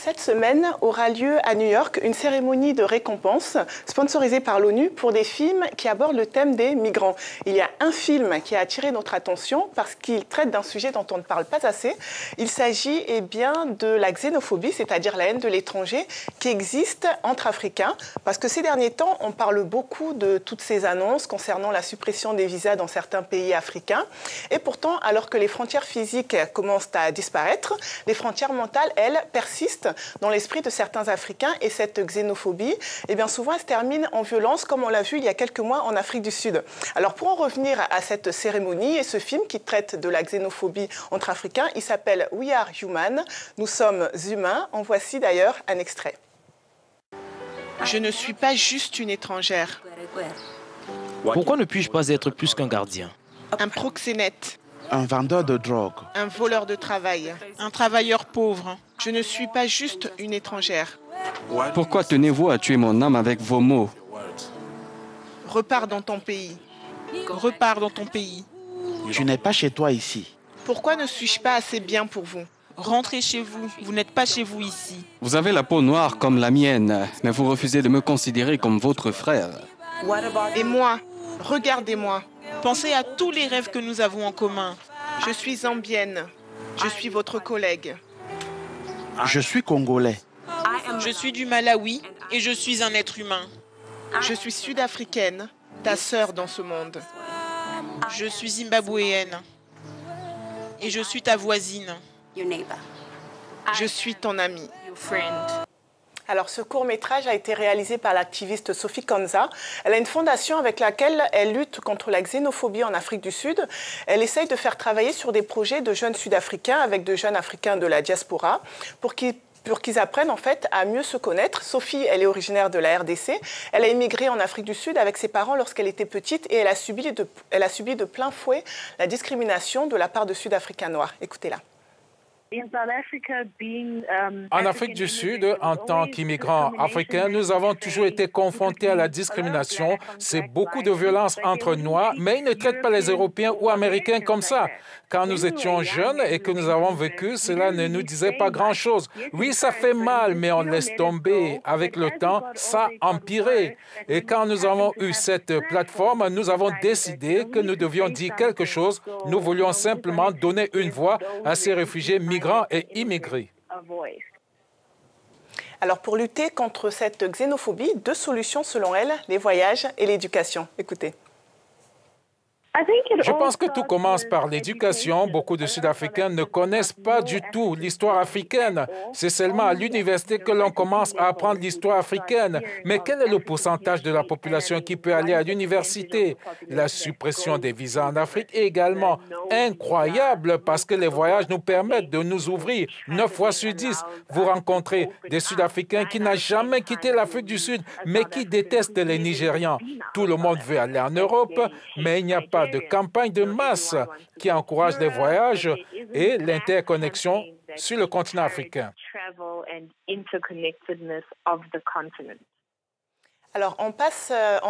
Cette semaine aura lieu à New York une cérémonie de récompense sponsorisée par l'ONU pour des films qui abordent le thème des migrants. Il y a un film qui a attiré notre attention parce qu'il traite d'un sujet dont on ne parle pas assez. Il s'agit bien de la xénophobie, c'est-à-dire la haine de l'étranger qui existe entre Africains. Parce que ces derniers temps, on parle beaucoup de toutes ces annonces concernant la suppression des visas dans certains pays africains. Et pourtant, alors que les frontières physiques commencent à disparaître, les frontières mentales, elles, persistent dans l'esprit de certains Africains, et cette xénophobie, bien souvent, elle se termine en violence, comme on l'a vu il y a quelques mois en Afrique du Sud. Alors, pour en revenir à cette cérémonie et ce film qui traite de la xénophobie entre Africains, il s'appelle We Are Human, nous sommes humains. En voici d'ailleurs un extrait. Je ne suis pas juste une étrangère. Pourquoi ne puis-je pas être plus qu'un gardien? Un proxénète. Un vendeur de drogue. Un voleur de travail. Un travailleur pauvre. Je ne suis pas juste une étrangère. Pourquoi tenez-vous à tuer mon âme avec vos mots? Repars dans ton pays. Repars dans ton pays. Je n'ai pas chez toi ici. Pourquoi ne suis-je pas assez bien pour vous? Rentrez chez vous. Vous n'êtes pas chez vous ici. Vous avez la peau noire comme la mienne, mais vous refusez de me considérer comme votre frère. Et moi? Regardez-moi. Pensez à tous les rêves que nous avons en commun. Je suis zambienne. Je suis votre collègue. Je suis congolais. Je suis du Malawi et je suis un être humain. Je suis sud-africaine, ta sœur dans ce monde. Je suis zimbabwéenne et je suis ta voisine. Je suis ton amie. Alors, ce court-métrage a été réalisé par l'activiste Sophie Kanza. Elle a une fondation avec laquelle elle lutte contre la xénophobie en Afrique du Sud. Elle essaye de faire travailler sur des projets de jeunes Sud-Africains avec de jeunes Africains de la diaspora pour qu'ils apprennent en fait à mieux se connaître. Sophie, elle est originaire de la RDC. Elle a immigré en Afrique du Sud avec ses parents lorsqu'elle était petite et elle a subi de plein fouet la discrimination de la part de Sud-Africains noirs. Écoutez-la. En Afrique du Sud, en tant qu'immigrants africains, nous avons toujours été confrontés à la discrimination. C'est beaucoup de violence entre Noirs, mais ils ne traitent pas les Européens ou Américains comme ça. Quand nous étions jeunes et que nous avons vécu, cela ne nous disait pas grand-chose. Oui, ça fait mal, mais on laisse tomber. Avec le temps, ça a empiré. Et quand nous avons eu cette plateforme, nous avons décidé que nous devions dire quelque chose. Nous voulions simplement donner une voix à ces réfugiés migrants et immigrés. Alors, pour lutter contre cette xénophobie, deux solutions selon elle, les voyages et l'éducation. Écoutez. Je pense que tout commence par l'éducation. Beaucoup de Sud-Africains ne connaissent pas du tout l'histoire africaine. C'est seulement à l'université que l'on commence à apprendre l'histoire africaine. Mais quel est le pourcentage de la population qui peut aller à l'université? La suppression des visas en Afrique est également incroyable parce que les voyages nous permettent de nous ouvrir. 9 fois sur 10, vous rencontrez des Sud-Africains qui n'ont jamais quitté l'Afrique du Sud, mais qui détestent les Nigérians. Tout le monde veut aller en Europe, mais il n'y a pas de campagne de masse qui encourage les voyages et l'interconnexion sur le continent africain. Alors, on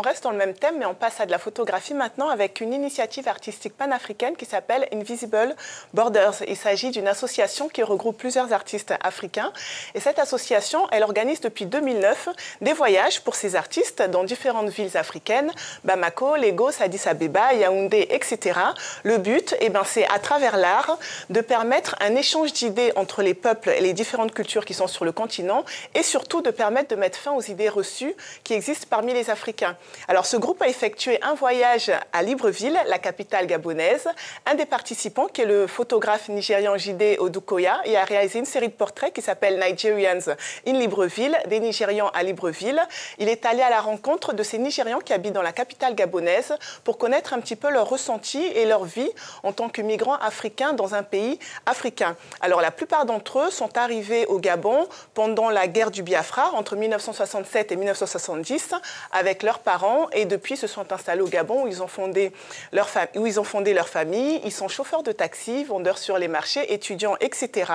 reste dans le même thème, mais on passe à de la photographie maintenant avec une initiative artistique panafricaine qui s'appelle Invisible Borders. Il s'agit d'une association qui regroupe plusieurs artistes africains. Et cette association, elle organise depuis 2009 des voyages pour ces artistes dans différentes villes africaines, Bamako, Lagos, Addis Abeba, Yaoundé, etc. Le but, c'est à travers l'art de permettre un échange d'idées entre les peuples et les différentes cultures qui sont sur le continent et surtout de permettre de mettre fin aux idées reçues qui existent parmi les Africains. Alors, ce groupe a effectué un voyage à Libreville, la capitale gabonaise. Un des participants, qui est le photographe nigérian Jide Odukoya, et a réalisé une série de portraits qui s'appelle Nigerians in Libreville, des Nigérians à Libreville. Il est allé à la rencontre de ces Nigérians qui habitent dans la capitale gabonaise pour connaître un petit peu leur ressenti et leur vie en tant que migrants africains dans un pays africain. Alors, la plupart d'entre eux sont arrivés au Gabon pendant la guerre du Biafra, entre 1967 et 1970, Suisse avec leurs parents et depuis se sont installés au Gabon où ils ont fondé leur famille. Ils sont chauffeurs de taxi, vendeurs sur les marchés, étudiants, etc.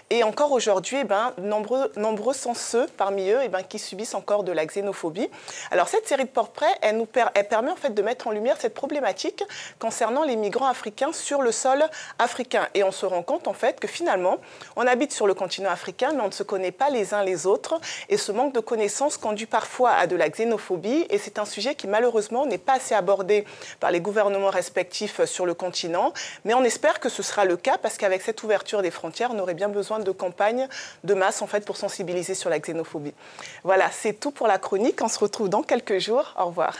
Et encore aujourd'hui, nombreux sont ceux parmi eux qui subissent encore de la xénophobie. Alors cette série de portraits, elle permet en fait de mettre en lumière cette problématique concernant les migrants africains sur le sol africain. Et on se rend compte en fait que finalement, on habite sur le continent africain, mais on ne se connaît pas les uns les autres. Et ce manque de connaissances conduit parfois à de la xénophobie. Et c'est un sujet qui malheureusement n'est pas assez abordé par les gouvernements respectifs sur le continent. Mais on espère que ce sera le cas parce qu'avec cette ouverture des frontières, on aurait bien besoin de campagnes de masse en fait pour sensibiliser sur la xénophobie. Voilà, c'est tout pour la chronique. On se retrouve dans quelques jours. Au revoir.